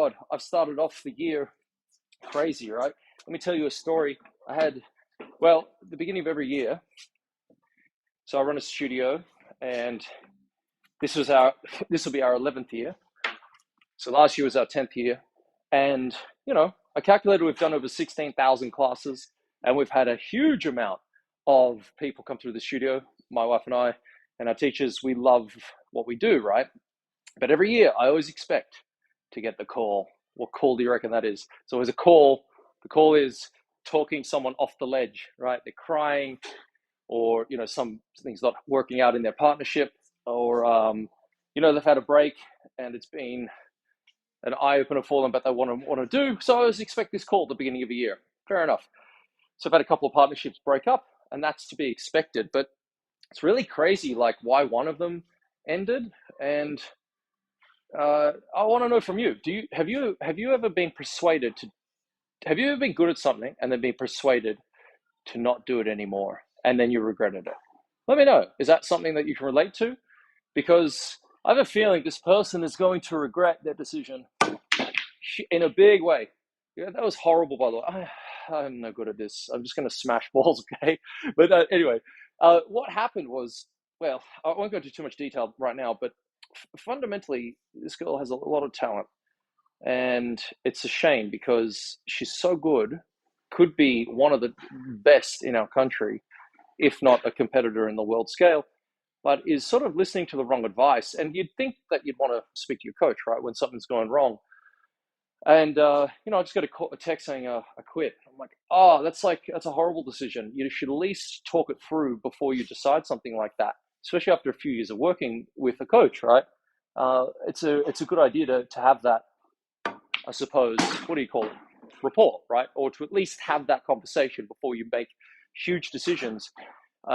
God, I've started off the year crazy, right? Let me tell you a story. The beginning of every year, so I run a studio, and this will be our 11th year. So last year was our 10th year. And, I calculated we've done over 16,000 classes, and we've had a huge amount of people come through the studio, my wife and I, and our teachers. We love what we do, right? But every year, I always expect to get the call. What call do you reckon that is? It's always a call. The call is talking someone off the ledge, right? They're crying, or, something's not working out in their partnership, or, they've had a break and it's been an eye-opener for them, but they want to do. So I always expect this call at the beginning of the year. Fair enough. So I've had a couple of partnerships break up, and that's to be expected. But it's really crazy, like, why one of them ended. And I want to know from you. Have you ever been persuaded to? Have you ever been good at something and then been persuaded to not do it anymore, and then you regretted it? Let me know. Is that something that you can relate to? Because I have a feeling this person is going to regret their decision in a big way. Yeah, that was horrible, by the way. I'm no good at this. I'm just going to smash balls, okay? But anyway, what happened was, well, I won't go into too much detail right now, but fundamentally, this girl has a lot of talent. And it's a shame because she's so good, could be one of the best in our country, if not a competitor in the world scale, but is sort of listening to the wrong advice. And you'd think that you'd want to speak to your coach, right, when something's going wrong. And, I just got a text saying I quit. I'm like, oh, that's a horrible decision. You should at least talk it through before you decide something like that, especially after a few years of working with a coach, right? It's a good idea to have that, I suppose, what do you call it? Rapport, right? Or to at least have that conversation before you make huge decisions,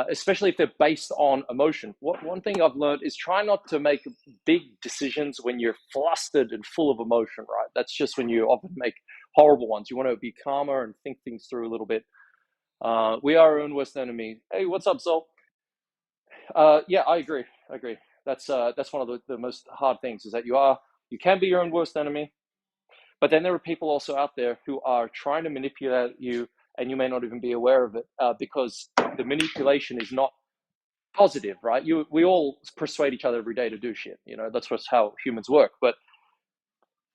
especially if they're based on emotion. One thing I've learned is try not to make big decisions when you're flustered and full of emotion, right? That's just when you often make horrible ones. You want to be calmer and think things through a little bit. We are our own worst enemy. Hey, what's up, Sol? Yeah, I agree. That's one of the most hard things, is that you can be your own worst enemy. But then there are people also out there who are trying to manipulate you, and you may not even be aware of it, because the manipulation is not positive, right? We all persuade each other every day to do shit. That's just how humans work. But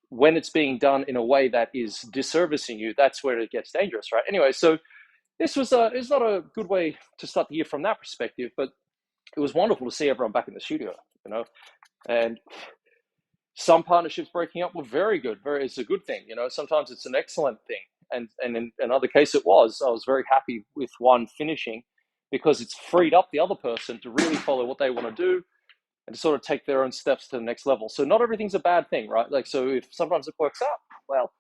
when it's being done in a way that is disservicing you, that's where it gets dangerous, right? Anyway, so this was it's not a good way to start the year from that perspective, but it was wonderful to see everyone back in the studio, and some partnerships breaking up were very good. It's a good thing, sometimes it's an excellent thing. And in another case I was very happy with one finishing, because it's freed up the other person to really follow what they want to do and to sort of take their own steps to the next level. So not everything's a bad thing, right? Like, so if sometimes it works out, well,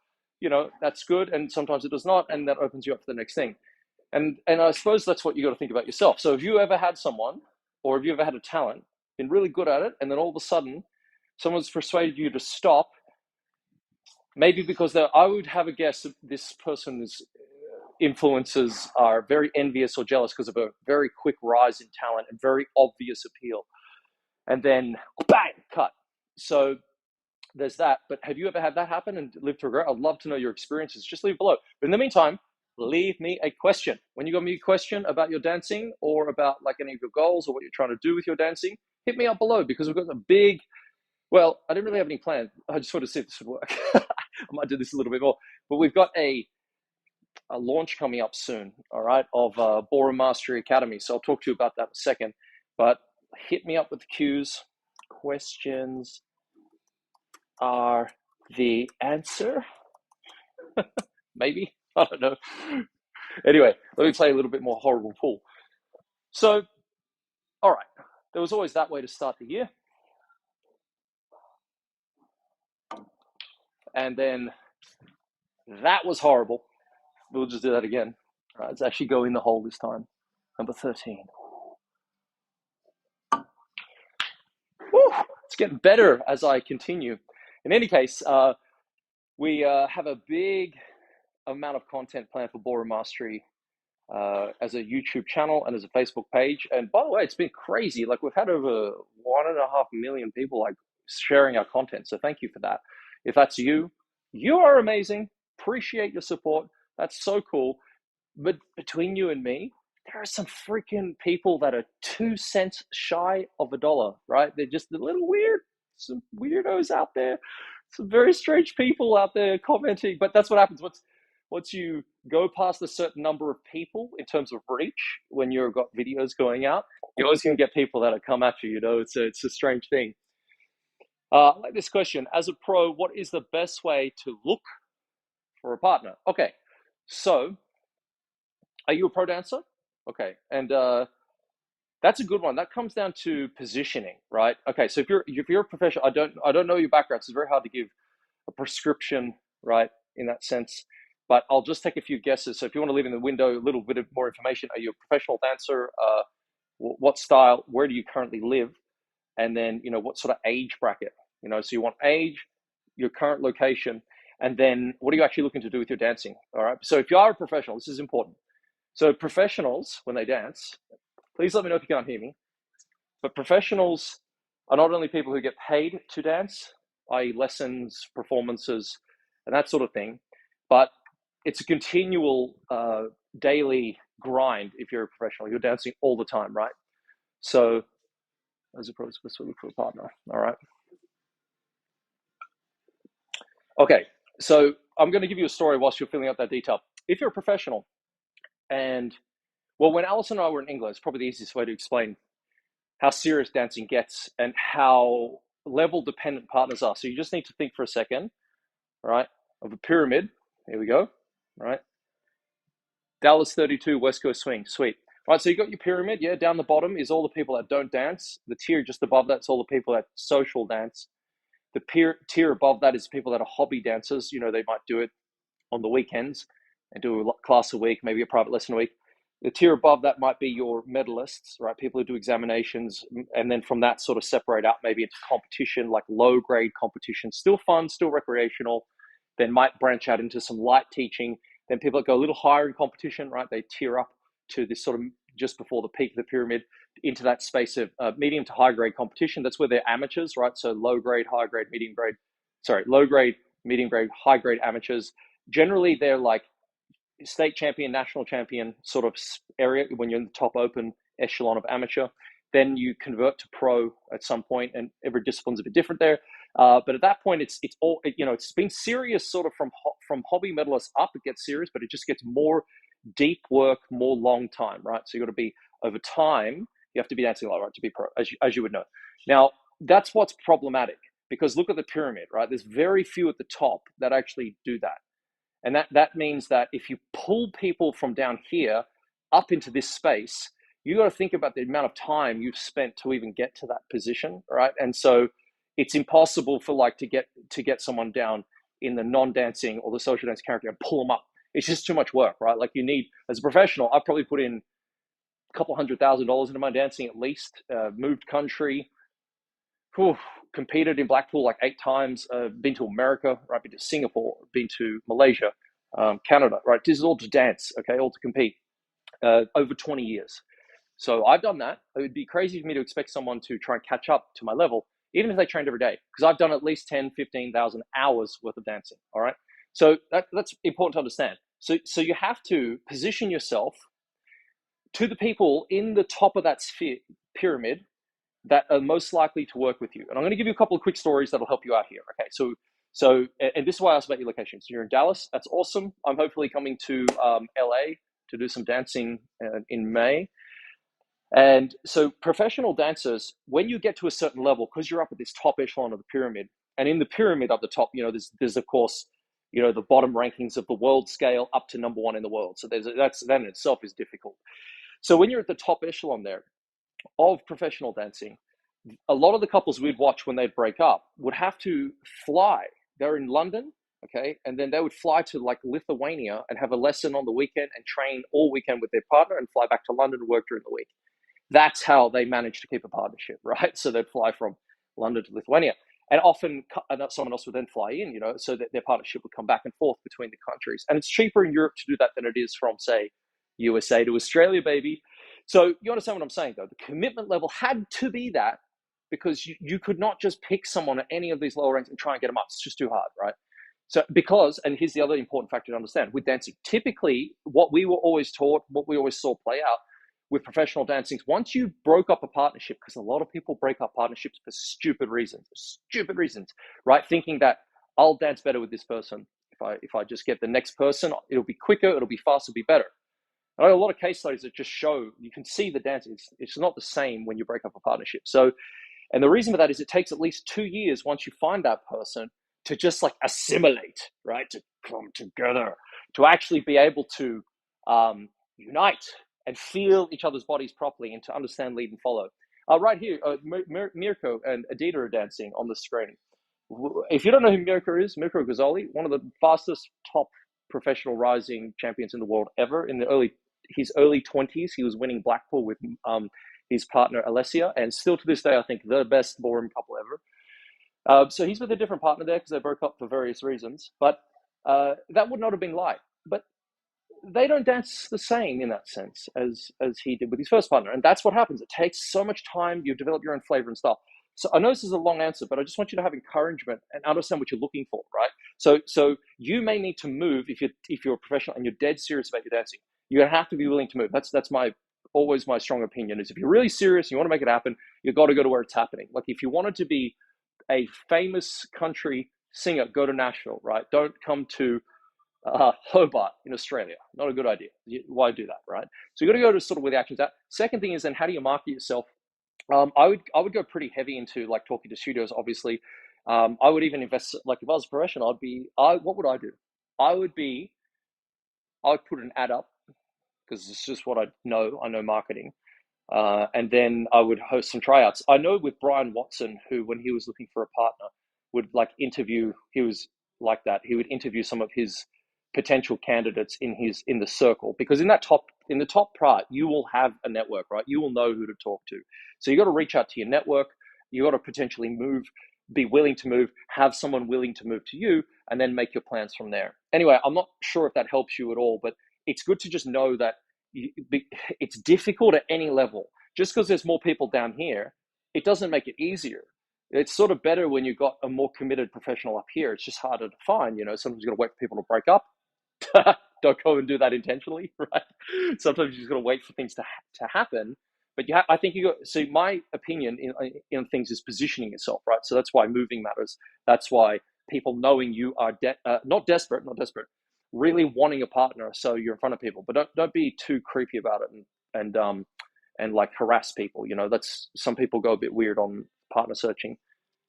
that's good. And sometimes it does not. And that opens you up for the next thing. And I suppose that's what you got to think about yourself. So have you ever had someone, or have you ever had a talent, been really good at it, and then all of a sudden someone's persuaded you to stop, maybe because I would have a guess that this person's influences are very envious or jealous because of a very quick rise in talent and very obvious appeal. And then, bang, cut. So there's that. But have you ever had that happen and lived to regret? I'd love to know your experiences. Just leave below. But in the meantime, leave me a question. When you got me a question about your dancing, or about like any of your goals or what you're trying to do with your dancing, hit me up below, because we've got a big... Well, I didn't really have any plans. I just wanted to see if this would work. I might do this a little bit more. But we've got a launch coming up soon, all right, of Ballroom Mastery Academy. So I'll talk to you about that in a second. But hit me up with the cues. Questions are the answer. Maybe. I don't know. Anyway, let me play a little bit more horrible pool. So, all right. There was always that way to start the year. And then that was horrible. We'll just do that again. All right, let's actually go in the hole this time. Number 13. Woo, it's getting better as I continue. In any case, we have a big amount of content planned for Ballroom Mastery, as a YouTube channel and as a Facebook page. And by the way, it's been crazy. Like, we've had over 1.5 million people like sharing our content. So thank you for that. If that's you, You are amazing. Appreciate your support. That's so cool. But between you and me, there are some freaking people that are 2 cents shy of a dollar, right? They're just a little weird, some weirdos out there, some very strange people out there commenting. But that's what happens. Once you go past a certain number of people in terms of reach, when you've got videos going out, you're always going to get people that come at you. You know, it's a strange thing. I like this question. As a pro, what is the best way to look for a partner? Okay, so are you a pro dancer? Okay, and that's a good one. That comes down to positioning, right? Okay, so if you're a professional, I don't know your background, so it's very hard to give a prescription, right, in that sense. But I'll just take a few guesses. So if you want to leave in the window a little bit of more information, are you a professional dancer? What style? Where do you currently live? And then what sort of age bracket? So you want age, your current location, and then what are you actually looking to do with your dancing? All right. So if you are a professional, this is important. So professionals, when they dance, please let me know if you can't hear me. But professionals are not only people who get paid to dance, i.e., lessons, performances, and that sort of thing, but it's a continual daily grind if you're a professional. You're dancing all the time, right? So, as a pro, supposed to look for a partner. All right. Okay. So, I'm going to give you a story whilst you're filling out that detail. If you're a professional, and well, when Alice and I were in England, it's probably the easiest way to explain how serious dancing gets and how level dependent partners are. So you just need to think for a second, right, of a pyramid. Here we go, right? Dallas 32, West Coast swing, sweet. Right, so you got your pyramid, yeah, down the bottom is all the people that don't dance. The tier just above that's all the people that social dance. The tier above that is people that are hobby dancers. They might do it on the weekends and do a class a week, maybe a private lesson a week. The tier above that might be your medalists, right? People who do examinations, and then from that sort of separate out maybe into competition, like low grade competition, still fun, still recreational. Then might branch out into some light teaching. Then people that go a little higher in competition, right? They tier up to this sort of just before the peak of the pyramid into that space of medium to high grade competition. That's where they're amateurs, right? So low grade, high grade, medium grade, low grade, medium grade, high grade amateurs. Generally, they're like state champion, national champion sort of area when you're in the top open echelon of amateur. Then you convert to pro at some point, and every discipline's a bit different there. But at that point, it's all it's been serious sort of from hobby medalists up. It gets serious, but it just gets more deep work, more long time, right? So you got to be over time. You have to be dancing a lot, right, to be pro, as you would know. Now that's what's problematic because look at the pyramid, right? There's very few at the top that actually do that. And that means that if you pull people from down here up into this space, you got to think about the amount of time you've spent to even get to that position, right? And so it's impossible for to get someone down in the non-dancing or the social dance character and pull them up. It's just too much work, right? Like you need, as a professional, I've probably put in a couple $100,000 into my dancing at least, moved country, competed in Blackpool like 8 times, been to America, right? Been to Singapore, been to Malaysia, Canada, right? This is all to dance, okay, all to compete over 20 years. So I've done that. It would be crazy for me to expect someone to try and catch up to my level, even if they trained every day, because I've done at least 10, 15,000 hours worth of dancing, all right? So that's important to understand. So you have to position yourself to the people in the top of that pyramid that are most likely to work with you. And I'm going to give you a couple of quick stories that'll help you out here. Okay, and this is why I asked about your location. So you're in Dallas. That's awesome. I'm hopefully coming to LA to do some dancing in May. And so professional dancers, when you get to a certain level, because you're up at this top echelon of the pyramid, and in the pyramid up the top, there's of course, the bottom rankings of the world scale up to number 1 in the world. So that in itself is difficult. So when you're at the top echelon there of professional dancing, a lot of the couples we'd watch when they'd break up would have to fly. They're in London, okay, and then they would fly to like Lithuania and have a lesson on the weekend and train all weekend with their partner and fly back to London and work during the week. That's how they managed to keep a partnership, right? So they'd fly from London to Lithuania. And often someone else would then fly in, so that their partnership would come back and forth between the countries. And it's cheaper in Europe to do that than it is from, say, USA to Australia, baby. So you understand what I'm saying, though? The commitment level had to be that because you could not just pick someone at any of these lower ranks and try and get them up. It's just too hard, right? So because, and here's the other important factor to understand with dancing, typically what we were always taught, what we always saw play out with professional dancing, once you broke up a partnership, because a lot of people break up partnerships for stupid reasons, right? Thinking that I'll dance better with this person. If I just get the next person, it'll be quicker, it'll be faster, it'll be better. And I have a lot of case studies that just show, you can see the dance, it's not the same when you break up a partnership. So, and the reason for that is it takes at least 2 years once you find that person to just like assimilate, right? To come together, to actually be able to unite and feel each other's bodies properly and to understand, lead, and follow. Right here, Mirko and Adita are dancing on the screen. If you don't know who Mirko is, Mirko Ghazali, one of the fastest top professional rising champions in the world ever. In his early 20s, he was winning Blackpool with his partner Alessia, and still to this day, I think the best ballroom couple ever. So he's with a different partner there because they broke up for various reasons. But that would not have been light. But they don't dance the same in that sense as he did with his first partner. And that's what happens. It takes so much time. You develop your own flavor and style. So I know this is a long answer, but I just want you to have encouragement and understand what you're looking for, right? So you may need to move if you're a professional and you're dead serious about your dancing. You're gonna have to be willing to move. That's always my strong opinion is if you're really serious, you want to make it happen, you've got to go to where it's happening. Like if you wanted to be a famous country singer, go to Nashville, right? Don't come to Hobart in Australia. Not a good idea. Why do that, right? So you got to go to sort of where the action's at. Second thing is then how do you market yourself? I would go pretty heavy into like talking to studios. Obviously, I would even invest. Like if I was a professional, what would I do? I would put an ad up because it's just what I know. I know marketing. And then I would host some tryouts. I know with Brian Watson, who when he was looking for a partner, would like interview. He was like that. He would interview some of his potential candidates in the circle because in the top part you will have a network, right? You will know who to talk to. So you got to reach out to your network. You got to potentially be willing to move, have someone willing to move to you, and then make your plans from there. Anyway, I'm not sure if that helps you at all, but it's good to just know that it's difficult at any level. Just because there's more people down here, it doesn't make it easier. It's sort of better when you've got a more committed professional up here. It's just harder to find, sometimes you've got to wait for people to break up. Don't go and do that intentionally, right? Sometimes you just got to wait for things to happen. But I think so my opinion in things is positioning yourself, right? So that's why moving matters. That's why people knowing you are not desperate, really wanting a partner, so you're in front of people. But don't be too creepy about it and like harass people. That's some people go a bit weird on partner searching.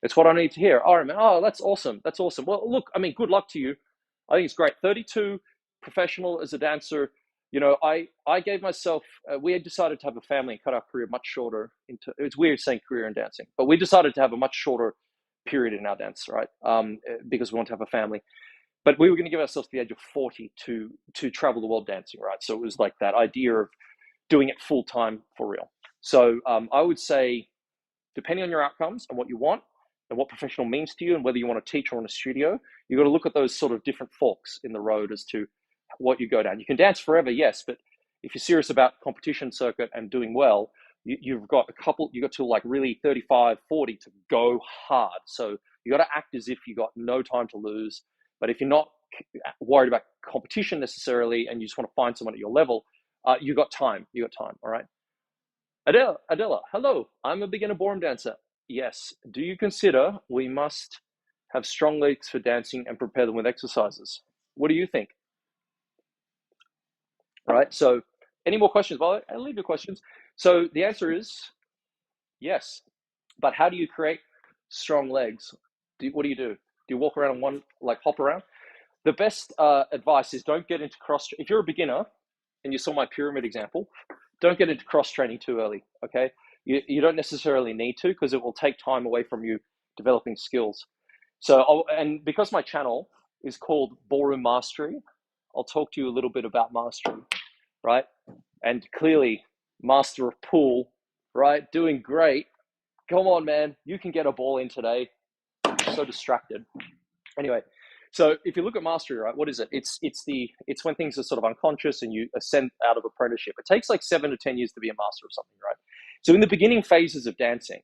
It's what I need to hear. All right, man. Oh, that's awesome. That's awesome. Well, look, I mean, good luck to you. I think it's great. 32, professional as a dancer. I gave myself, we had decided to have a family and cut our career much shorter it's weird saying career in dancing, but we decided to have a much shorter period in our dance, right? Because we want to have a family. But we were going to give ourselves the age of 40 to travel the world dancing, right? So it was like that idea of doing it full time for real. So I would say, depending on your outcomes and what you want and what professional means to you and whether you want to teach or in a studio, you've got to look at those sort of different forks in the road as to what you go down. You can dance forever, yes, but if you're serious about competition circuit and doing well, you've got to like really 35, 40 to go hard. So you got to act as if you got no time to lose. But if you're not worried about competition necessarily and you just want to find someone at your level, you got time. All right. Adela, hello. I'm a beginner ballroom dancer. Yes. Do you consider we must have strong legs for dancing and prepare them with exercises? What do you think? All right. So, any more questions? Well, I'll leave your questions. So the answer is yes. But how do you create strong legs? What do? Do you walk around and hop around? The best advice is don't get into cross. If you're a beginner, and you saw my pyramid example, don't get into cross training too early. Okay, you don't necessarily need to because it will take time away from you developing skills. So, and because my channel is called Ballroom Mastery, I'll talk to you a little bit about mastery, right? And clearly, master of pool, right? Doing great. Come on, man. You can get a ball in today. I'm so distracted. Anyway, so if you look at mastery, right, what is it? It's when things are sort of unconscious and you ascend out of apprenticeship. It takes like 7 to 10 years to be a master of something, right? So in the beginning phases of dancing,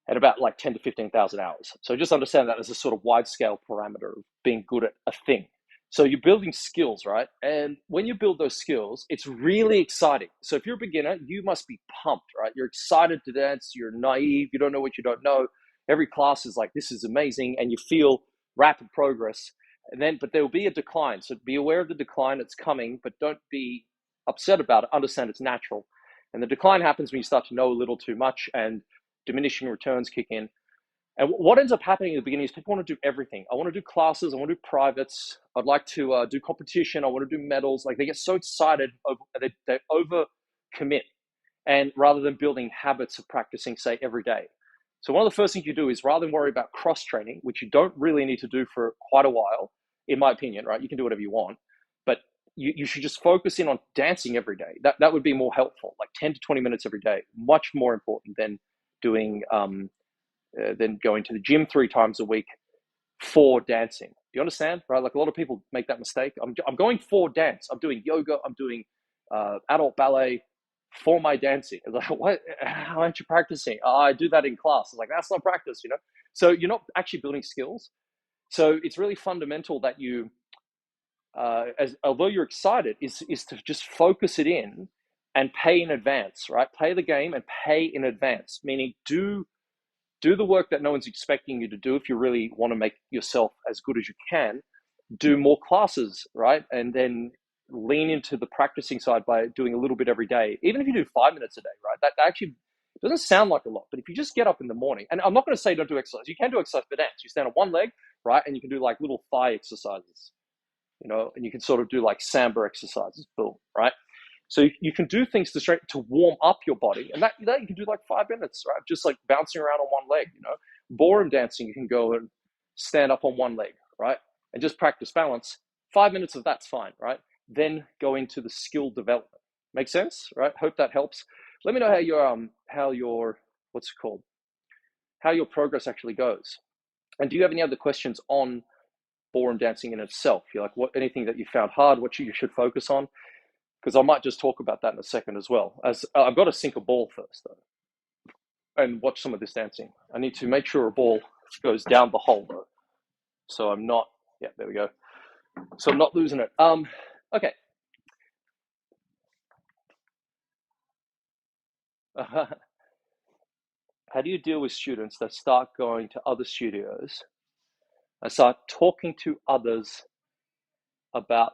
at about like 10 to 15,000 hours. So just understand that as a sort of wide scale parameter of being good at a thing. So you're building skills, right? And when you build those skills, it's really exciting. So if you're a beginner, you must be pumped, right? You're excited to dance. You're naive. You don't know what you don't know. Every class is like, this is amazing. And you feel rapid progress. And then, but there will be a decline. So be aware of the decline that's coming, but don't be upset about it. Understand it's natural. And the decline happens when you start to know a little too much and diminishing returns kick in. And what ends up happening at the beginning is people want to do everything. I want to do classes. I want to do privates. I'd like to do competition. I want to do medals. Like they get so excited, they overcommit, and rather than building habits of practicing, say, every day. So one of the first things you do is rather than worry about cross training, which you don't really need to do for quite a while, in my opinion, right? You can do whatever you want, but you should just focus in on dancing every day. That would be more helpful, like 10 to 20 minutes every day, much more important than doing than going to the gym 3 times a week for dancing. Do you understand? Right? Like a lot of people make that mistake. I'm going for dance. I'm doing yoga. I'm doing adult ballet for my dancing. It's like, what? How aren't you practicing? Oh, I do that in class. It's like, that's not practice, you know? So you're not actually building skills. So it's really fundamental that you, although you're excited, is to just focus it in and pay in advance, right? Play the game and pay in advance, meaning do the work that no one's expecting you to do if you really want to make yourself as good as you can. Do more classes, right? And then lean into the practicing side by doing a little bit every day. Even if you do 5 minutes a day, right? That actually doesn't sound like a lot, but if you just get up in the morning, and I'm not going to say don't do exercise. You can do exercise for dance. You stand on one leg, right? And you can do like little thigh exercises, you know, and you can sort of do like samba exercises, boom, right? So you can do things to warm up your body, and that you can do like 5 minutes, right? Just like bouncing around on one leg, you know. Ballroom dancing, you can go and stand up on one leg, right? And just practice balance. 5 minutes of that's fine, right? Then go into the skill development. Make sense, right? Hope that helps. Let me know how your what's it called? How your progress actually goes. And do you have any other questions on ballroom dancing in itself? You're like, what anything that you found hard, what you should focus on? Because I might just talk about that in a second as well. As I've got to sink a ball first, though, and watch some of this dancing. I need to make sure a ball goes down the hole, though. So I'm not, yeah, there we go. So I'm not losing it. Okay. How do you deal with students that start going to other studios and start talking to others about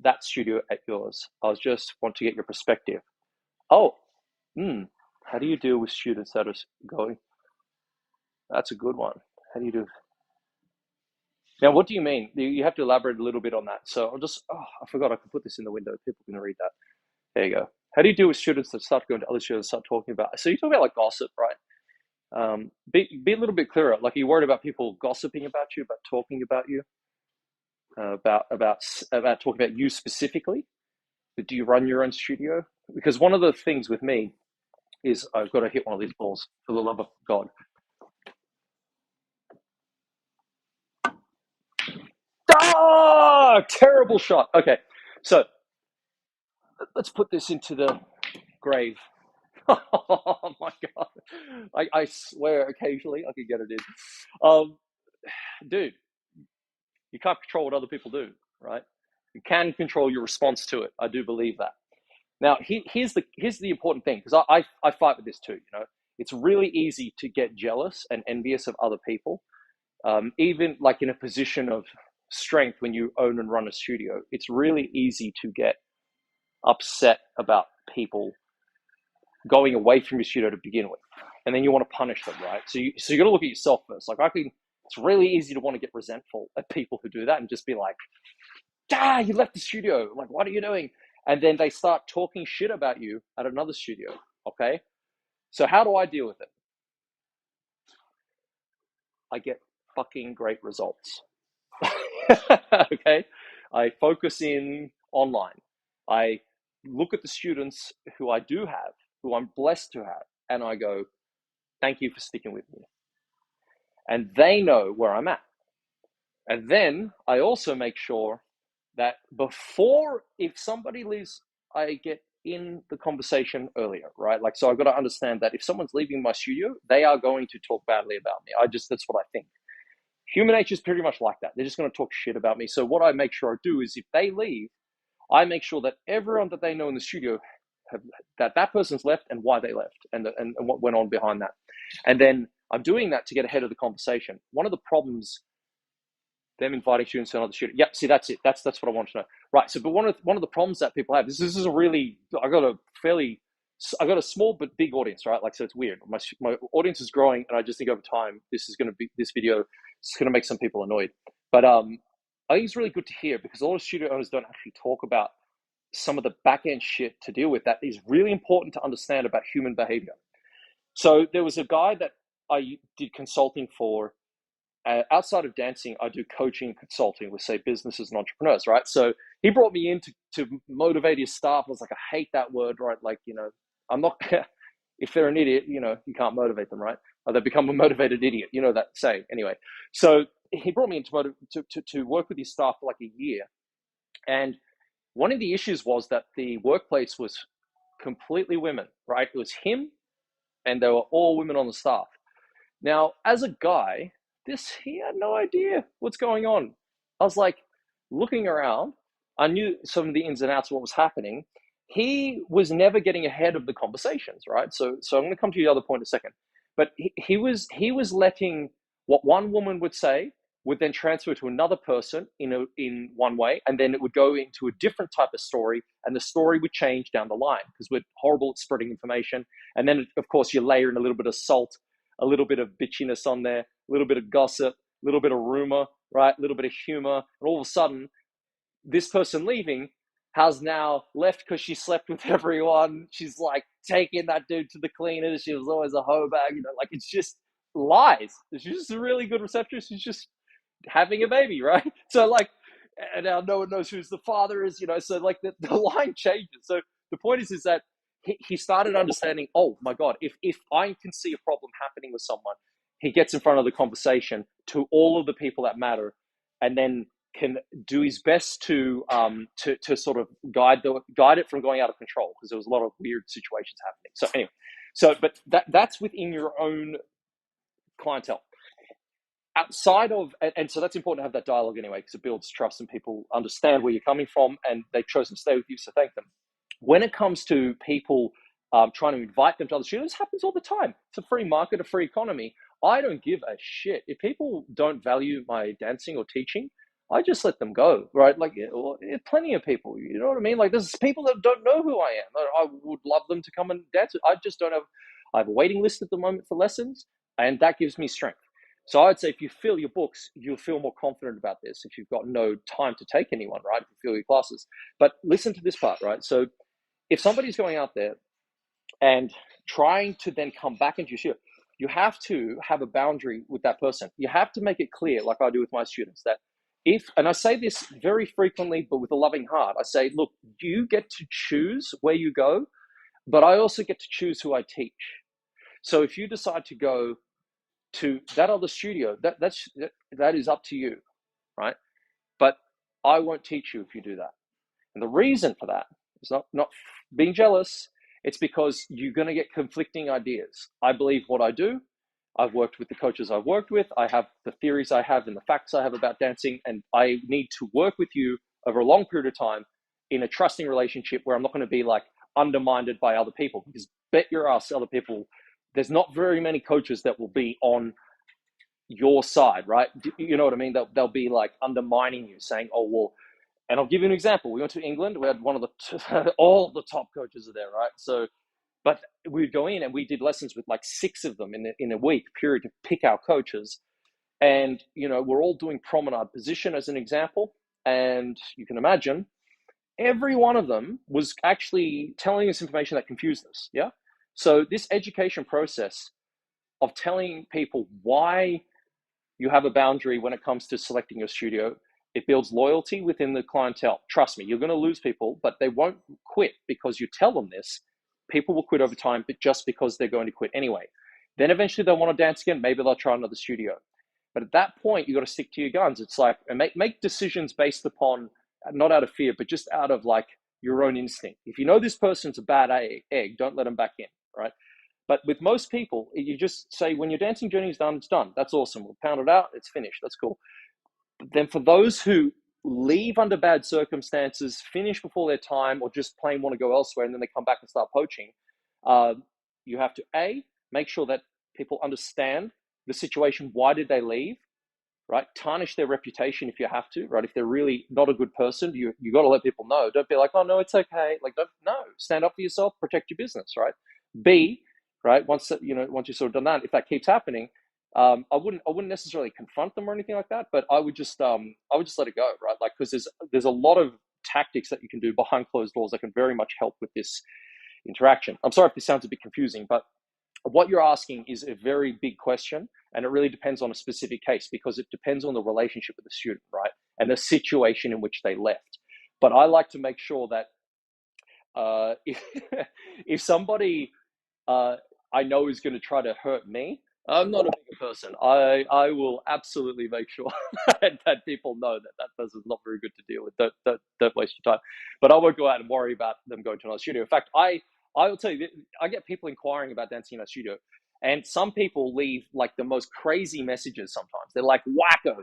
that studio at yours? I just want to get your perspective. Oh, how do you deal with students that are going? That's a good one. How do you do? Now, what do you mean? You have to elaborate a little bit on that. So I'll just, I forgot I could put this in the window. People can read that. There you go. How do you deal with students that start going to other students and start talking about? So you talk about like gossip, right? Be a little bit clearer. Like, are you worried about people gossiping about you, about talking about you, about talking about you specifically? Do you run your own studio? Because one of the things with me is I've got to hit one of these balls for the love of God. Ah, terrible shot. Okay, so let's put this into the grave. Oh my God. I swear occasionally I could get it in. Dude, you can't control what other people do, right? You can control your response to it. I do believe that. Now, here's the important thing, because I fight with this too, you know. It's really easy to get jealous and envious of other people. Even like in a position of strength when you own and run a studio, it's really easy to get upset about people going away from your studio to begin with, and then you want to punish them, right? So you got to look at yourself first. Like, it's really easy to want to get resentful at people who do that and just be like, you left the studio. Like, what are you doing? And then they start talking shit about you at another studio. Okay, so how do I deal with it? I get fucking great results. Okay, I focus in online. I look at the students who I do have, who I'm blessed to have, and I go, thank you for sticking with me. And they know where I'm at. And then I also make sure that before, if somebody leaves, I get in the conversation earlier, right? Like, so I've got to understand that if someone's leaving my studio, they are going to talk badly about me. That's what I think. Human nature is pretty much like that. They're just going to talk shit about me. So what I make sure I do is if they leave, I make sure that everyone that they know in the studio that person's left and why they left and what went on behind that. And then I'm doing that to get ahead of the conversation. One of the problems, them inviting students to another studio. Yep, see, that's it. That's what I want to know. Right. So, but one of the problems that people have, this is a really, I got a small but big audience, right? Like, so it's weird. My audience is growing, and I just think over time, this video is going to make some people annoyed. But I think it's really good to hear because a lot of studio owners don't actually talk about some of the back end shit to deal with that is really important to understand about human behavior. So there was a guy that I did consulting for. Outside of dancing, I do coaching and consulting with, say, businesses and entrepreneurs, right? So he brought me in to motivate his staff. I was like, I hate that word, right? Like, I'm not, if they're an idiot, you can't motivate them, right? Or they become a motivated idiot, that saying. Anyway, so he brought me in to work with his staff for like a year. And one of the issues was that the workplace was completely women, right? It was him, and they were all women on the staff. Now, as a guy, he had no idea what's going on. I was like looking around. I knew some of the ins and outs of what was happening. He was never getting ahead of the conversations, right? So I'm going to come to the other point in a second. But he was letting what one woman would say would then transfer to another person in one way, and then it would go into a different type of story, and the story would change down the line because we're horrible at spreading information. And then, of course, you layer in a little bit of salt, a little bit of bitchiness on there, a little bit of gossip, a little bit of rumor, right? A little bit of humor. And all of a sudden, this person leaving has now left because she slept with everyone. She's like taking that dude to the cleaners. She was always a hoe bag, like it's just lies. She's just a really good receptionist. She's just having a baby, right? So like, and now no one knows who the father is, so like the line changes. So the point is that he started understanding, oh my God, if I can see a problem happening with someone, he gets in front of the conversation to all of the people that matter, and then can do his best to sort of guide it from going out of control, because there was a lot of weird situations happening. So anyway, but that's within your own clientele. Outside of, and so that's important to have that dialogue anyway, because it builds trust and people understand where you're coming from and they've chosen to stay with you, so thank them. When it comes to people trying to invite them to other studios, this happens all the time. It's a free market, a free economy. I don't give a shit. If people don't value my dancing or teaching, I just let them go, right? Like, plenty of people, you know what I mean? Like, there's people that don't know who I am. I would love them to come and dance. I just don't have, I have a waiting list at the moment for lessons, and that gives me strength. So I'd say if you fill your books, you'll feel more confident about this if you've got no time to take anyone, right? If you fill your classes. But listen to this part, right? So if somebody's going out there and trying to then come back into your studio, you have to have a boundary with that person. You have to make it clear, like I do with my students, that and I say this very frequently, but with a loving heart, I say, look, you get to choose where you go, but I also get to choose who I teach. So if you decide to go to that other studio, that is up to you, right? But I won't teach you if you do that. And the reason for that is not being jealous. It's because you're going to get conflicting ideas. I believe what I do. I've worked with the coaches I've worked with. I have the theories I have and the facts I have about dancing, and I need to work with you over a long period of time in a trusting relationship where I'm not going to be like undermined by other people, because bet your ass other people, there's not very many coaches that will be on your side, right? You know what I mean? They'll be like undermining you, saying, oh, well, and I'll give you an example. We went to England. We had one of the, all the top coaches are there, right? So, but we'd go in and we did lessons with like 6 of them in a week period to pick our coaches. And, we're all doing promenade position as an example. And you can imagine every one of them was actually telling us information that confused us. Yeah. So this education process of telling people why you have a boundary when it comes to selecting your studio, it builds loyalty within the clientele. Trust me, you're going to lose people, but they won't quit because you tell them this. People will quit over time, but just because they're going to quit anyway. Then eventually they'll want to dance again. Maybe they'll try another studio. But at that point, you got to stick to your guns. It's like, and make decisions based upon, not out of fear, but just out of like your own instinct. If you know this person's a bad egg, don't let them back in, right? But with most people, you just say, when your dancing journey is done, it's done. That's awesome. We'll pound it out. It's finished. That's cool. But then for those who leave under bad circumstances, finish before their time, or just plain want to go elsewhere, and then they come back and start poaching, you have to, make sure that people understand the situation. Why did they leave? Right? Tarnish their reputation if you have to, right? If they're really not a good person, you got to let people know. Don't be like, oh no, it's okay. Like, don't, no, stand up for yourself, protect your business, right? B, right? Once you've sort of done that, if that keeps happening, I wouldn't necessarily confront them or anything like that, but I would just let it go, right? Like, because there's a lot of tactics that you can do behind closed doors that can very much help with this interaction. I'm sorry if this sounds a bit confusing, but what you're asking is a very big question, and it really depends on a specific case, because it depends on the relationship with the student, right? And the situation in which they left. But I like to make sure that if somebody I know is going to try to hurt me, I'm not a bigger person. I will absolutely make sure that people know that person's not very good to deal with. Don't waste your time. But I won't go out and worry about them going to another studio. In fact, I will tell you, I get people inquiring about dancing in a studio, and some people leave like the most crazy messages. Sometimes they're like wackos,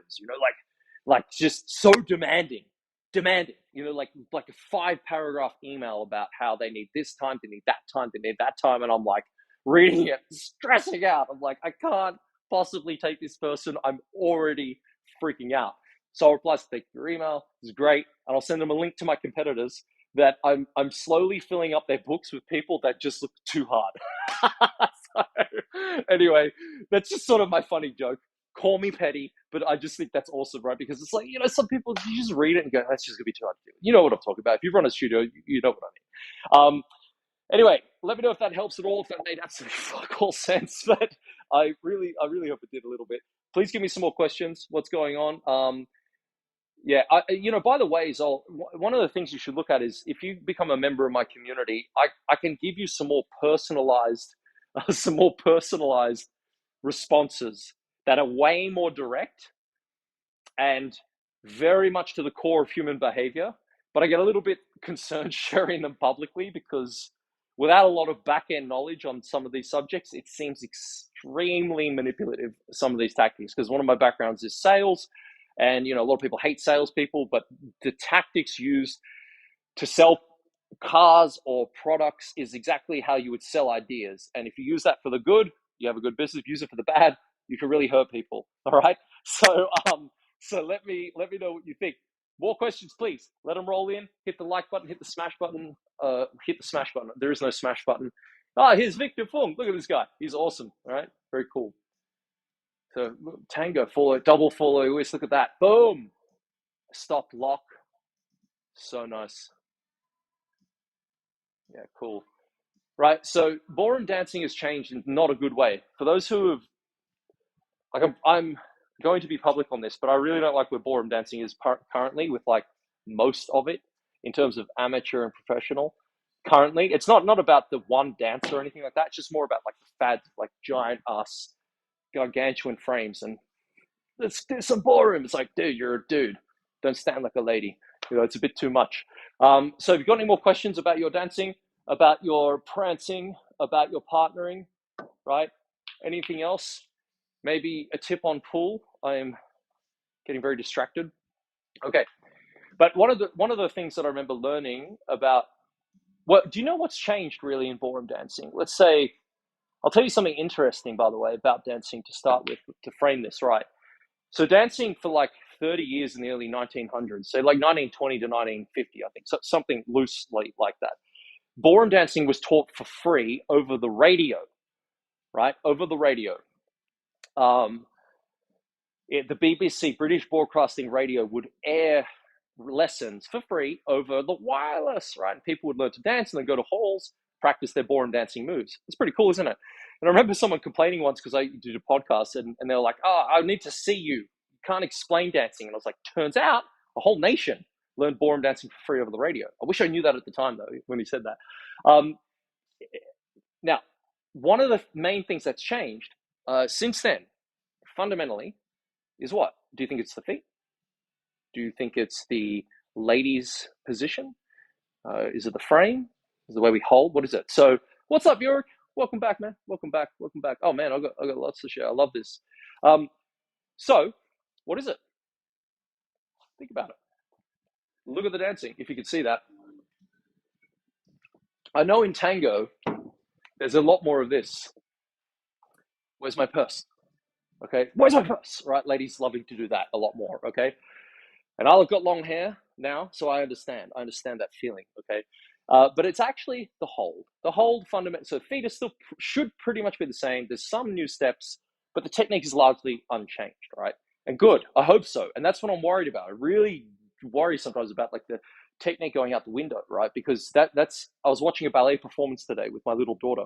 like just so demanding, like a 5-paragraph email about how they need this time, they need that time, they need that time, and I'm like reading it, stressing out. I'm like, I can't possibly take this person. I'm already freaking out. So I'll reply, thank you for your email. It's great, and I'll send them a link to my competitors that I'm slowly filling up their books with people that just look too hard. So, anyway, that's just sort of my funny joke. Call me petty, but I just think that's awesome, right? Because it's like, some people, you just read it and go, that's just gonna be too hard to do. You know what I'm talking about. If you run a studio, you know what I mean. Anyway, let me know if that helps at all, if that made absolutely fuck all sense. But I really hope it did a little bit. Please give me some more questions. What's going on? Yeah, by the way, Zol, one of the things you should look at is, if you become a member of my community, I can give you some more personalized, responses that are way more direct and very much to the core of human behavior. But I get a little bit concerned sharing them publicly, because without a lot of back-end knowledge on some of these subjects, it seems extremely manipulative, some of these tactics. Because one of my backgrounds is sales, and a lot of people hate salespeople, but the tactics used to sell cars or products is exactly how you would sell ideas. And if you use that for the good, you have a good business. If you use it for the bad, you can really hurt people. All right. So let me know what you think. More questions, please. Let them roll in. Hit the like button. Hit the smash button. Hit the smash button. There is no smash button. Here's Victor Fung. Look at this guy. He's awesome. All right. Very cool. So Tango, follow, double follow. Look at that. Boom. Stop, lock. So nice. Yeah, cool. Right. So ballroom dancing has changed in not a good way. For those who have, like, I'm going to be public on this, but I really don't like where ballroom dancing is currently, with like most of it in terms of amateur and professional. Currently, it's not about the one dance or anything like that. It's just more about like the fads, like giant ass, gargantuan frames, and let's do some ballroom. It's like, dude, you're a dude. Don't stand like a lady. It's a bit too much. So if you've got any more questions about your dancing, about your prancing, about your partnering, right? Anything else? Maybe a tip on pool. I am getting very distracted. Okay. But one of the things that I remember learning about, do you know what's changed really in ballroom dancing? Let's say, I'll tell you something interesting, by the way, about dancing to start with, to frame this right. So dancing for like 30 years in the early 1900s, so like 1920 to 1950, I think, so something loosely like that. Ballroom dancing was taught for free over the radio, right? Over the radio. The BBC, British Broadcasting Radio, would air lessons for free over the wireless, right? And people would learn to dance and then go to halls, practice their ballroom dancing moves. It's pretty cool, isn't it? And I remember someone complaining once, because I did a podcast, and they were like, I need to see you. You can't explain dancing. And I was like, turns out a whole nation learned ballroom dancing for free over the radio. I wish I knew that at the time, though, when he said that. Now, one of the main things that's changed since then, fundamentally, is what? Do you think it's the feet? Do you think it's the lady's position? Is it the frame? Is it the way we hold? What is it? So, what's up, Yorick? Welcome back, man. Welcome back. Welcome back. Oh man, I got lots to share. I love this. So, what is it? Think about it. Look at the dancing. If you could see that, I know in tango there's a lot more of this. Where's my purse? Okay, where's my purse? Right, ladies loving to do that a lot more. Okay, and I've got long hair now, so I understand. I understand that feeling. Okay, but it's actually the hold. The hold fundamental. So feet are still should pretty much be the same. There's some new steps, but the technique is largely unchanged. Right, and good. I hope so. And that's what I'm worried about. I really worry sometimes about like the technique going out the window. Right, because that's. I was watching a ballet performance today with my little daughter,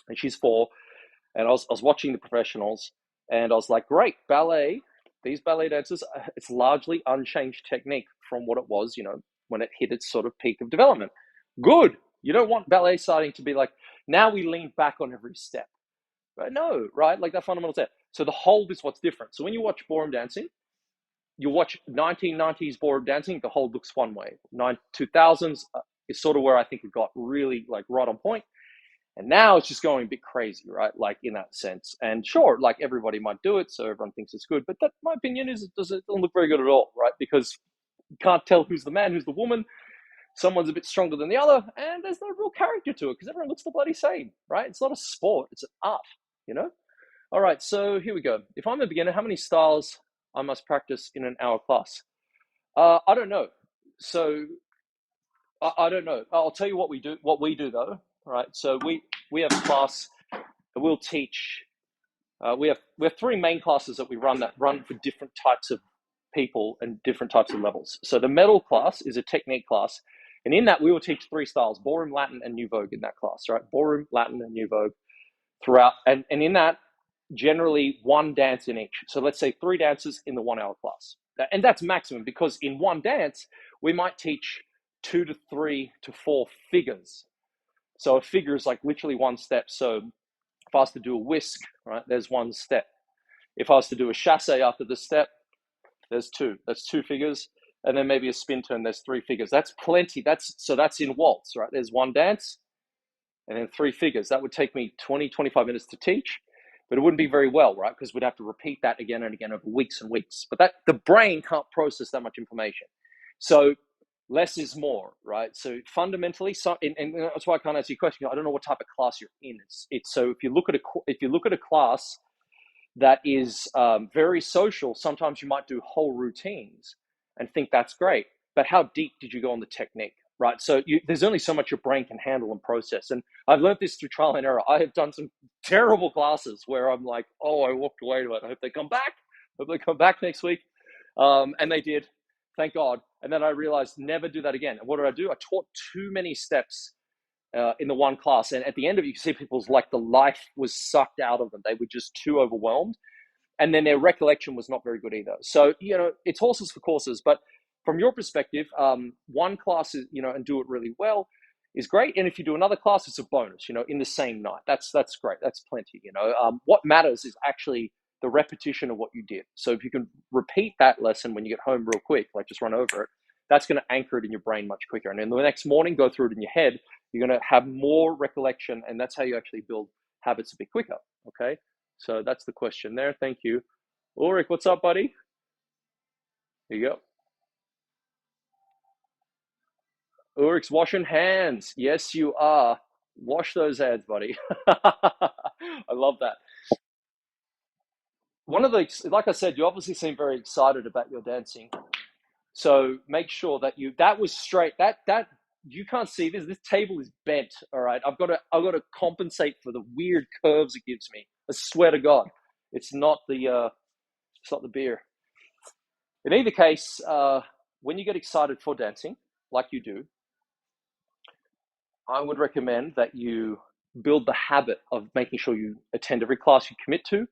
and she's 4. And I was watching the professionals, and I was like, great, ballet, these ballet dancers, it's largely unchanged technique from what it was, when it hit its sort of peak of development. Good. You don't want ballet starting to be like, now we lean back on every step. Right? No, right? Like that fundamental step. So the hold is what's different. So when you watch ballroom dancing, you watch 1990s ballroom dancing, the hold looks one way. 2000s is sort of where I think it got really like right on point. And now it's just going a bit crazy, right? Like in that sense. And sure, like everybody might do it, so everyone thinks it's good. But that, my opinion is, it doesn't look very good at all, right? Because you can't tell who's the man, who's the woman. Someone's a bit stronger than the other, and there's no real character to it because everyone looks the bloody same, right? It's not a sport, it's an art, you know? All right, so here we go. If I'm a beginner, how many styles I must practice in an hour class? I don't know. So I don't know. I'll tell you what we do. What we do though, right? So we have a class that we'll teach. We have 3 main classes that we run for different types of people and different types of levels. So the metal class is a technique class, and in that we will teach 3 styles: ballroom, Latin, and New Vogue. In that class, right? Ballroom, Latin, and New Vogue throughout, and in that generally 1 dance in each. So let's say 3 dances in the 1 hour class, and that's maximum because in one dance we might teach 2 to 3 to 4 figures. So a figure is like literally 1 step. So if I was to do a whisk, right, there's 1 step. If I was to do a chasse after the step, there's 2. That's 2 figures. And then maybe a spin turn, there's 3 figures. That's plenty. That's in waltz, right? There's 1 dance and then 3 figures. That would take me 20, 25 minutes to teach, but it wouldn't be very well, right? Because we'd have to repeat that again and again over weeks and weeks. But the brain can't process that much information. So less is more, right? So fundamentally, and that's why I can't answer your question. I don't know what type of class you're in. It's so if you look at a class that is very social, sometimes you might do whole routines and think that's great. But how deep did you go on the technique, right? So there's only so much your brain can handle and process. And I've learned this through trial and error. I have done some terrible classes where I'm like, oh, I walked away to it. I hope they come back. Hope they come back next week. And they did. Thank God. And then I realized never do that again. And what did? I taught too many steps in the 1 class. And at the end of it, you see people's like the life was sucked out of them. They were just too overwhelmed. And then their recollection was not very good either. So, it's horses for courses. But from your perspective, 1 class is, and do it really well is great. And if you do another class, it's a bonus, in the same night. That's great. That's plenty, What matters is actually the repetition of what you did. So if you can repeat that lesson when you get home real quick, like just run over it, that's going to anchor it in your brain much quicker. And then the next morning, go through it in your head, you're going to have more recollection, and that's how you actually build habits a bit quicker, okay? So that's the question there. Thank you. Ulrich, what's up, buddy? Here you go. Ulrich's washing hands. Yes, you are. Wash those hands, buddy. I love that. Like I said, you obviously seem very excited about your dancing. So make sure that that was straight. That you can't see this. This table is bent. All right. I've got to compensate for the weird curves it gives me. I swear to God, it's not the beer. In either case, when you get excited for dancing, like you do, I would recommend that you build the habit of making sure you attend every class you commit to,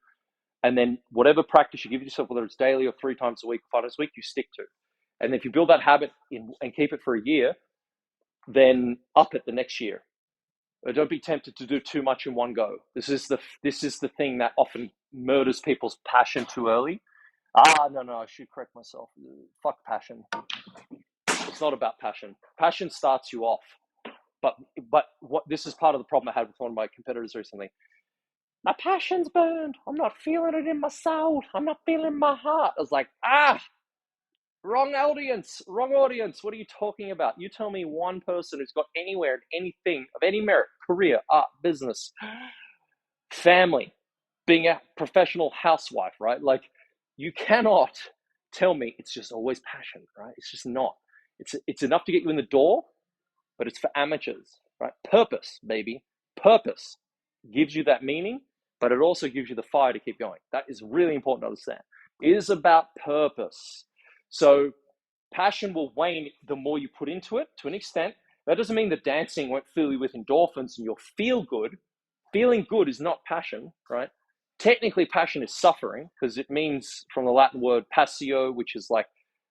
and then whatever practice you give yourself, whether it's daily or 3 times a week, 5 times a week, you stick to. And if you build that habit and keep it for a year, then up it the next year. Don't be tempted to do too much in one go. This is the thing that often murders people's passion too early. No, I should correct myself. Fuck passion. It's not about passion. Passion starts you off. But what this is part of the problem I had with one of my competitors recently. My passion's burned. I'm not feeling it in my soul. I'm not feeling my heart. I was like, wrong audience. Wrong audience. What are you talking about? You tell me one person who's got anywhere in anything of any merit, career, art, business, family, being a professional housewife, right? Like, you cannot tell me it's just always passion, right? It's just not. It's enough to get you in the door, but it's for amateurs, right? Purpose, baby. Purpose gives you that meaning, but it also gives you the fire to keep going. That is really important to understand. It is about purpose. So passion will wane the more you put into it, to an extent. That doesn't mean that dancing won't fill you with endorphins and you'll feel good. Feeling good is not passion, right? Technically, passion is suffering, because it means from the Latin word passio, which is like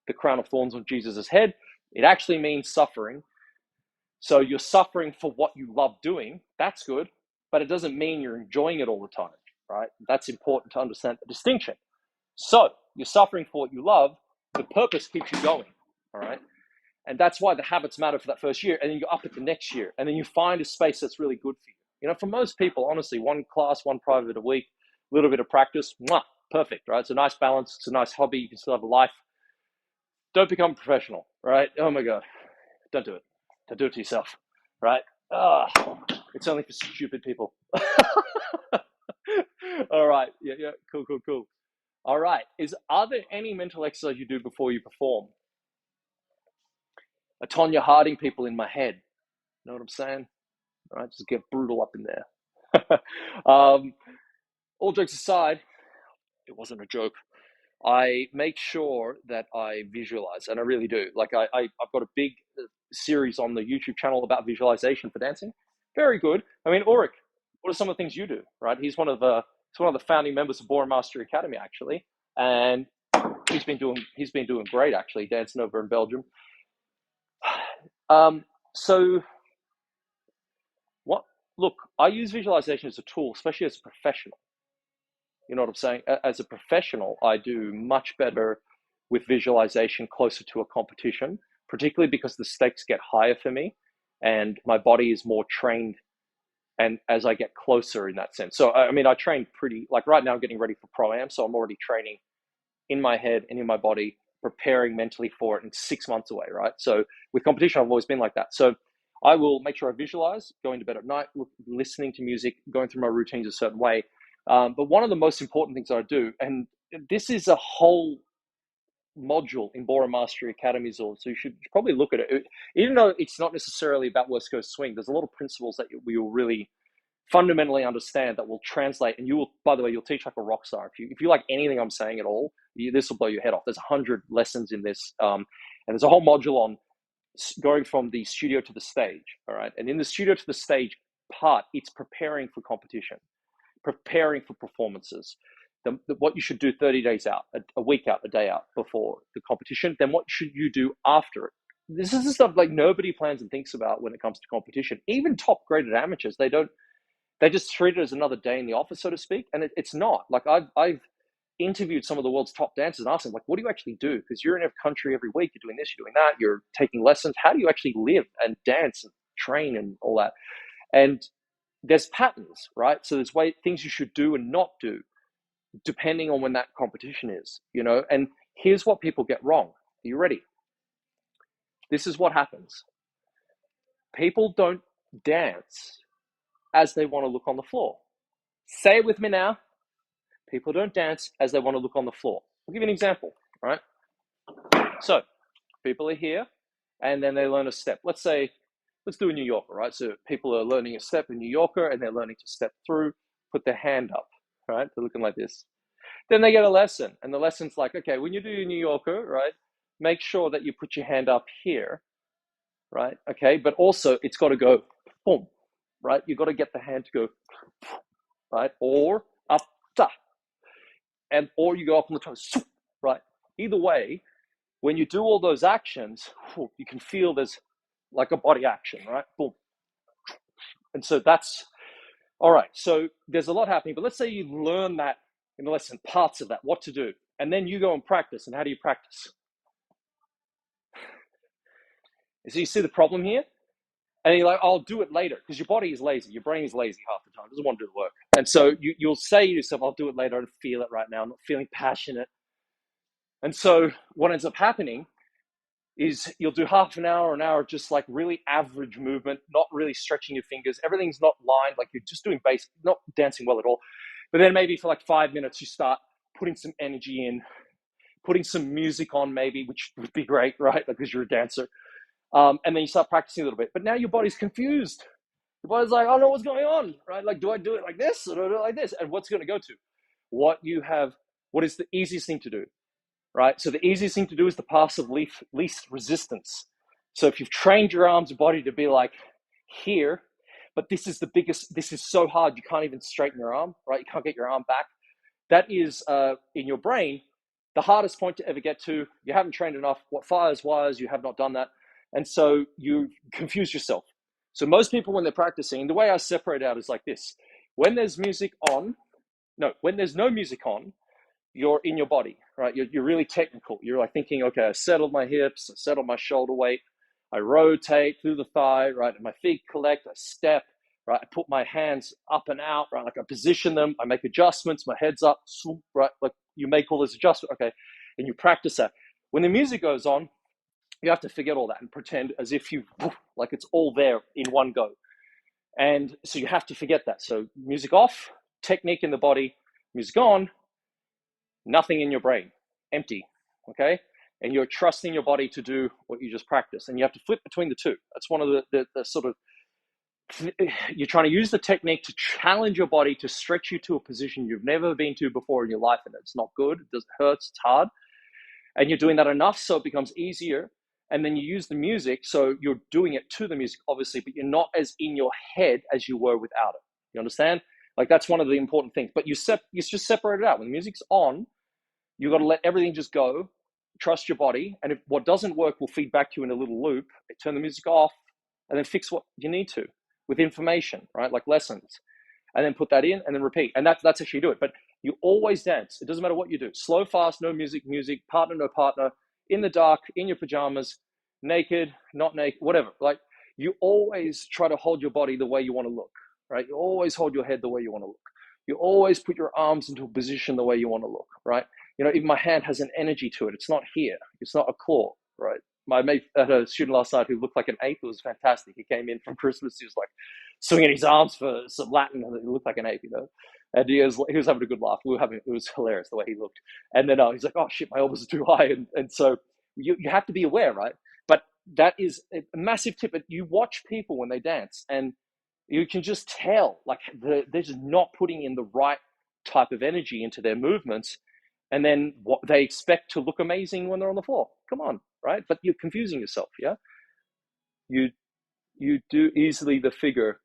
the crown of thorns on Jesus' head. It actually means suffering. So you're suffering for what you love doing. That's good, but it doesn't mean you're enjoying it all the time, right? That's important to understand the distinction. So you're suffering for what you love. The purpose keeps you going, all right? And that's why the habits matter for that first year, and then you up it the next year, and then you find a space that's really good for you. You know, for most people, honestly, one class, one private a week, a little bit of practice, perfect, right? It's a nice balance. It's a nice hobby. You can still have a life. Don't become a professional, right? Oh my God, don't do it. Don't do it to yourself, right? It's only for stupid people. All right, yeah, cool. All right, are there any mental exercise you do before you perform? A Tonya Harding people in my head. Know what I'm saying? All right, just get brutal up in there. All jokes aside, it wasn't a joke. I make sure that I visualize, and I really do. Like I've got a big series on the YouTube channel about visualization for dancing. Very good. I mean, Ulrich, what are some of the things you do? Right, he's one of the founding members of Ballroom Mastery Academy, actually, and he's been doing great, actually, dancing over in Belgium. So what? Look, I use visualization as a tool, especially as a professional. You know what I'm saying? As a professional, I do much better with visualization closer to a competition, particularly because the stakes get higher for me and my body is more trained. And as I get closer in that sense. So, I mean, I train like right now I'm getting ready for Pro-Am. So I'm already training in my head and in my body, preparing mentally for it, and 6 months away, right? So with competition, I've always been like that. So I will make sure I visualize, going to bed at night, listening to music, going through my routines a certain way. But one of the most important things I do, and this is a whole module in Ballroom Mastery Academy, so you should probably look at it. Even though it's not necessarily about West Coast swing, there's a lot of principles that we will really fundamentally understand that will translate. And you will, by the way, you'll teach like a rock star. If you like anything I'm saying at all, this will blow your head off. There's 100 lessons in this, and there's a whole module on going from the studio to the stage. All right, and in the studio to the stage part, it's preparing for competition, preparing for performances. What you should do 30 days out, a week out, a day out before the competition. Then what should you do after it? This is the stuff like nobody plans and thinks about when it comes to competition. Even top graded amateurs, they just treat it as another day in the office, so to speak. And it's not. Like I've interviewed some of the world's top dancers and asked them, like, what do you actually do? Because you're in every country every week, you're doing this, you're doing that, you're taking lessons. How do you actually live and dance and train and all that? And there's patterns, right? So there's things you should do and not do, depending on when that competition is, you know? And here's what people get wrong. Are you ready? This is what happens. People don't dance as they want to look on the floor. Say it with me now. People don't dance as they want to look on the floor. I'll give you an example, right? So people are here and then they learn a step. Let's do a New Yorker, right? So people are learning a step in New Yorker and they're learning to step through, put their hand up, right? They're looking like this. Then they get a lesson, and the lesson's like, okay, when you do your New Yorker, right, make sure that you put your hand up here, right? Okay, but also it's got to go boom, right? You've got to get the hand to go, right? Or up, da, or you go up on the toes, right? Either way, when you do all those actions, you can feel there's like a body action, right? Boom. And so that's, all right, so there's a lot happening, but let's say you learn that in the lesson, parts of that, what to do. And then you go and practice. And how do you practice? So you see the problem here? And you're like, I'll do it later, because your body is lazy. Your brain is lazy half the time. It doesn't want to do the work. And so you'll say to yourself, I'll do it later. I don't feel it right now. I'm not feeling passionate. And so what ends up happening is you'll do half an hour of just like really average movement, not really stretching your fingers. Everything's not lined, like you're just doing basic, not dancing well at all. But then maybe for like 5 minutes, you start putting some energy in, putting some music on maybe, which would be great, right? Because you're a dancer. And then you start practicing a little bit. But now your body's confused. Your body's like, I don't know what's going on, right? Like, do I do it like this or do I do it like this? And what's going to go to? What is the easiest thing to do, right? So the easiest thing to do is the path of least resistance. So if you've trained your arms and body to be like here, but this is so hard, you can't even straighten your arm, right? You can't get your arm back. That is, in your brain, the hardest point to ever get to. You haven't trained enough. What fires wires, you have not done that. And so you confuse yourself. So most people, when they're practicing, the way I separate out is like this. When there's when there's no music on, you're in your body, right? You're really technical. You're like thinking, okay, I settled my hips, I settled my shoulder weight, I rotate through the thigh, right? And my feet collect, I step, right? I put my hands up and out, right? Like I position them, I make adjustments, my head's up, swoop, right? Like you make all those adjustments, okay? And you practice that. When the music goes on, you have to forget all that and pretend as if like it's all there in one go. And so you have to forget that. So music off, technique in the body, music on, nothing in your brain, empty, okay? And you're trusting your body to do what you just practiced. And you have to flip between the two. That's one of the sort of, you're trying to use the technique to challenge your body to stretch you to a position you've never been to before in your life. And it's not good, it hurts, it's hard. And you're doing that enough so it becomes easier. And then you use the music, so you're doing it to the music, obviously, but you're not as in your head as you were without it. You understand? Like that's one of the important things. But you just separate it out. When the music's on, you got to let everything just go, trust your body, and if what doesn't work will feed back to you in a little loop. Turn the music off, and then fix what you need to with information, right? Like lessons, and then put that in, and then repeat. And that's actually do it. But you always dance. It doesn't matter what you do. Slow, fast, no music, partner, no partner, in the dark, in your pajamas, naked, not naked, whatever. Like you always try to hold your body the way you want to look, right? You always hold your head the way you want to look. You always put your arms into a position the way you want to look, right? You know, even my hand has an energy to it. It's not here. It's not a claw, right? My mate had a student last night who looked like an ape. It was fantastic. He came in from Christmas. He was like swinging his arms for some Latin, and he looked like an ape, you know. And he was having a good laugh. It was hilarious the way he looked. And then he's like, "Oh shit, my elbows are too high." And so you have to be aware, right? But that is a massive tip. You watch people when they dance, and you can just tell, like they're just not putting in the right type of energy into their movements, and then what they expect to look amazing when they're on the floor. Come on, right? But you're confusing yourself. Yeah, you do easily the figure.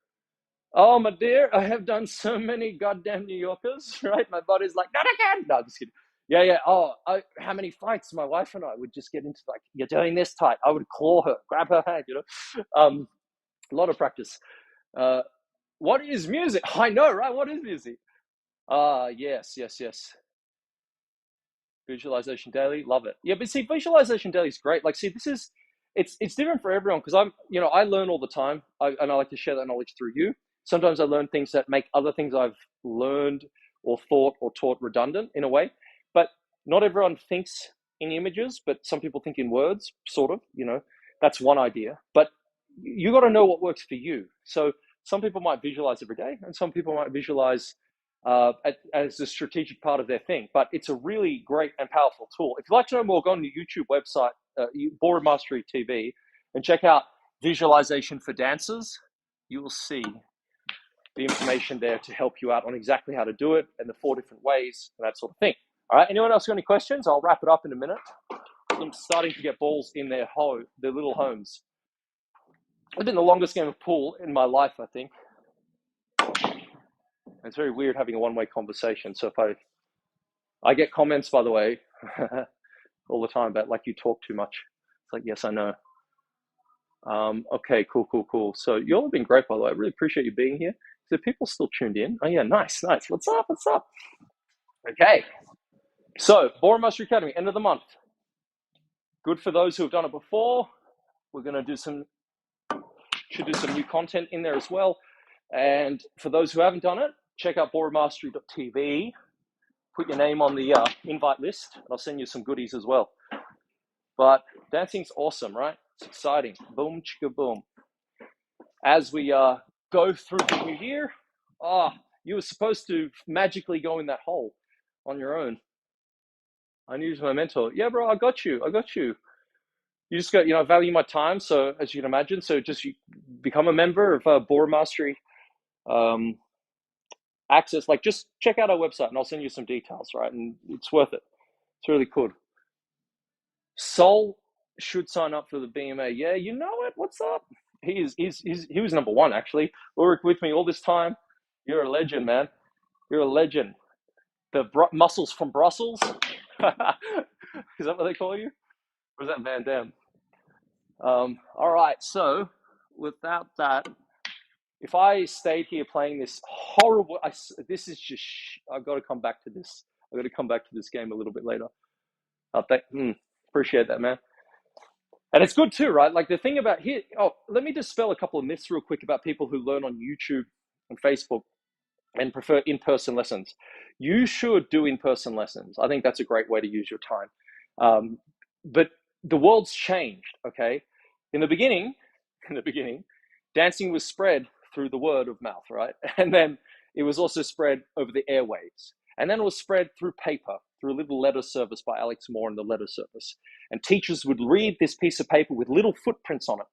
Oh my dear, I have done so many goddamn New Yorkers, right? My body's like, not again. No, just kidding. Yeah. Oh, how many fights my wife and I would just get into, like, you're doing this tight. I would claw her, grab her hand, you know. A lot of practice. What is music? I know, right? What is music? Yes. Visualization daily, love it. Yeah, but see, visualization daily is great. Like, see, it's different for everyone, because I learn all the time, and I like to share that knowledge through you. Sometimes I learn things that make other things I've learned or thought or taught redundant in a way. But not everyone thinks in images, but some people think in words, sort of. You know, that's one idea. But you got to know what works for you. So some people might visualize every day, and some people might visualize as a strategic part of their thing. But it's a really great and powerful tool. If you'd like to know more, go on the YouTube website, Ballroom Mastery TV, and check out visualization for dancers. You will see the information there to help you out on exactly how to do it and the 4 different ways and that sort of thing. All right, anyone else got any questions? I'll wrap it up in a minute. I'm starting to get balls in their little homes. It's been the longest game of pool in my life, I think. It's very weird having a one-way conversation. So if I get comments, by the way, all the time about, like, you talk too much. It's like, yes, I know. Okay, cool. So you all have been great, by the way. I really appreciate you being here. So people still tuned in. Oh yeah, nice. What's up? Okay. So Ballroom Mastery Academy, end of the month. Good for those who have done it before. We're going to should do some new content in there as well. And for those who haven't done it, check out ballroommastery.tv. Put your name on the invite list, and I'll send you some goodies as well. But dancing's awesome, right? It's exciting. Boom, chicka, boom. As we go through the new year, you were supposed to magically go in that hole on your own. I need my mentor. Yeah, bro, I got you. You just got, value my time. So as you can imagine, so just you become a member of Ballroom Mastery. Access, like just check out our website and I'll send you some details, right? And it's worth it. It's really cool. Sol should sign up for the BMA. Yeah, you know it. What's up? He was number one, actually. Ulrich with me all this time. You're a legend, man. You're a legend. The muscles from Brussels. Is that what they call you? Or is that Van Damme? All right, so without that, if I stayed here playing this horrible, this is just, I've got to come back to this. I've got to come back to this game a little bit later. Appreciate that, man. And it's good too, right? Like the thing about here, let me dispel a couple of myths real quick about people who learn on YouTube and Facebook and prefer in-person lessons. You should do in-person lessons. I think that's a great way to use your time. But the world's changed, okay? In the beginning, dancing was spread through the word of mouth, right? And then it was also spread over the airwaves. And then it was spread through paper, through a little letter service by Alex Moore and the letter service. And teachers would read this piece of paper with little footprints on it.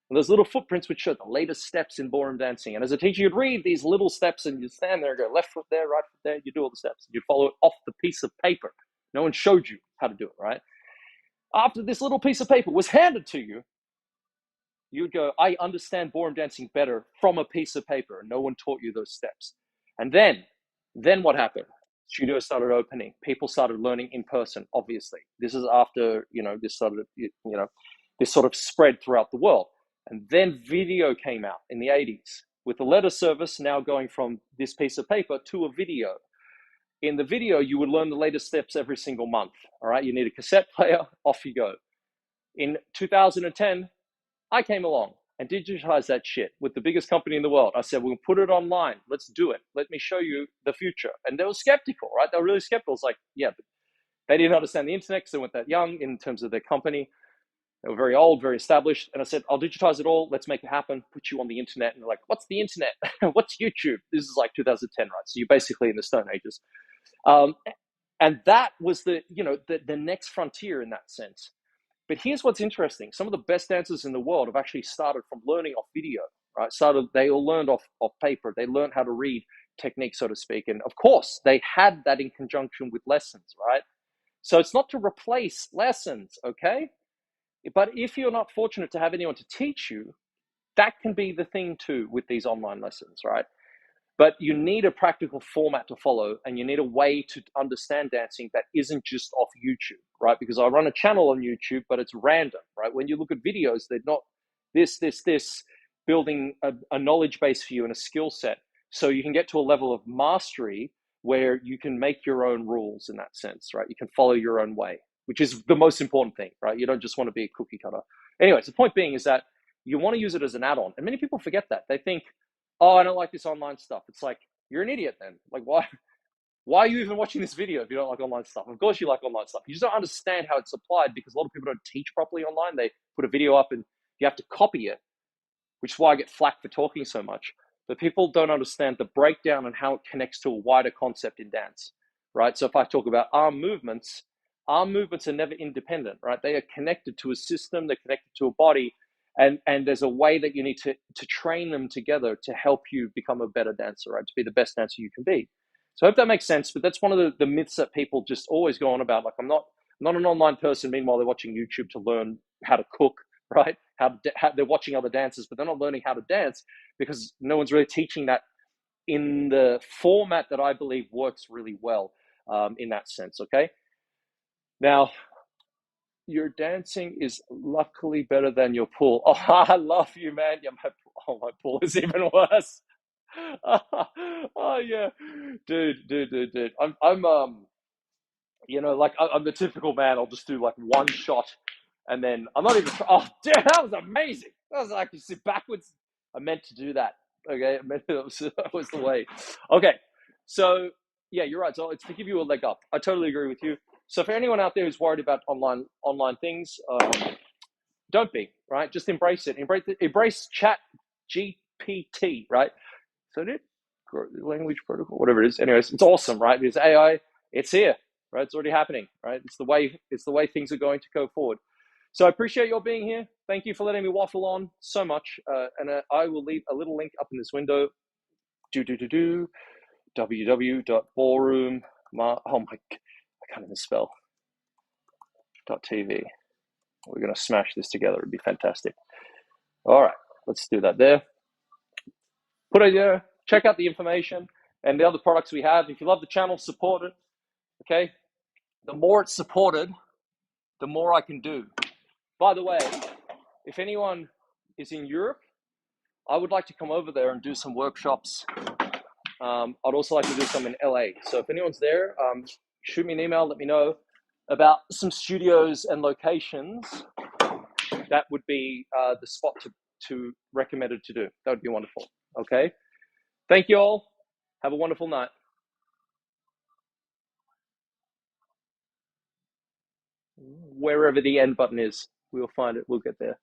And those little footprints would show the latest steps in ballroom dancing. And as a teacher, you'd read these little steps and you'd stand there and go left foot there, right foot there. You do all the steps. You'd follow it off the piece of paper. No one showed you how to do it, right? After this little piece of paper was handed to you, you'd go, I understand ballroom dancing better from a piece of paper. And no one taught you those steps. And then what happened? Studios started opening. People started learning in person, obviously. This is after, this sort of spread throughout the world. And then video came out in the 80s with the letter service now going from this piece of paper to a video. In the video, you would learn the latest steps every single month. All right, you need a cassette player, off you go. In 2010, I came along and digitized that shit with the biggest company in the world. I said, we'll put it online. Let's do it. Let me show you the future. And they were skeptical, right? They were really skeptical. It's like, yeah, but they didn't understand the internet because they weren't that young in terms of their company. They were very old, very established. And I said, I'll digitize it all. Let's make it happen. Put you on the internet. And they're like, what's the internet? What's YouTube? This is like 2010, right? So you're basically in the Stone Ages. And that was the next frontier in that sense. But here's what's interesting. Some of the best dancers in the world have actually started from learning off video, right? They all learned off paper. They learned how to read technique, so to speak. And of course, they had that in conjunction with lessons, right? So it's not to replace lessons, okay? But if you're not fortunate to have anyone to teach you, that can be the thing too with these online lessons, right? But you need a practical format to follow, and you need a way to understand dancing that isn't just off YouTube, right? Because I run a channel on YouTube, but it's random, right? When you look at videos, they're not this, building a knowledge base for you and a skill set. So you can get to a level of mastery where you can make your own rules in that sense, right? You can follow your own way, which is the most important thing, right? You don't just want to be a cookie cutter. Anyways, the point being is that you want to use it as an add-on. And many people forget that. They think, oh, I don't like this online stuff. It's like, you're an idiot then. Like, why are you even watching this video if you don't like online stuff? Of course you like online stuff. You just don't understand how it's applied because a lot of people don't teach properly online. They put a video up and you have to copy it, which is why I get flack for talking so much. But people don't understand the breakdown and how it connects to a wider concept in dance, right? So if I talk about arm movements are never independent, right? They are connected to a system, they're connected to a body, and there's a way that you need to train them together to help you become a better dancer, right? To be the best dancer you can be. So I hope that makes sense, but that's one of the myths that people just always go on about. Like, I'm not an online person, meanwhile they're watching YouTube to learn how to cook, right? How they're watching other dancers, but they're not learning how to dance because no one's really teaching that in the format that I believe works really well in that sense, okay? Now, your dancing is luckily better than your pool. Oh, I love you, man. Yeah, my pool is even worse. Oh yeah, dude. I'm I'm the typical man. I'll just do like one shot And then I'm not even, oh, dude, that was amazing. That was like, you sit backwards. I meant to do that. Okay. That was the way. Okay. So, yeah, you're right. So it's to give you a leg up. I totally agree with you. So for anyone out there who's worried about online things, don't be, right? Just embrace it. Embrace chat GPT, right? So did language protocol, whatever it is. Anyways, it's awesome, right? Because AI, it's here, right? It's already happening, right? It's the way things are going to go forward. So I appreciate your being here. Thank you for letting me waffle on so much. And I will leave a little link up in this window. www.ballroom. Oh my, I can't even spell. .tv. We're going to smash this together. It'd be fantastic. All right, let's do that there. Put it there. Check out the information and the other products we have. If you love the channel, support it. Okay. The more it's supported, the more I can do. By the way, if anyone is in Europe, I would like to come over there and do some workshops. I'd also like to do some in LA. So if anyone's there, shoot me an email. Let me know about some studios and locations. That would be the spot to recommend it to do. That would be wonderful. Okay. Thank you all. Have a wonderful night. Wherever the end button is, we'll find it. We'll get there.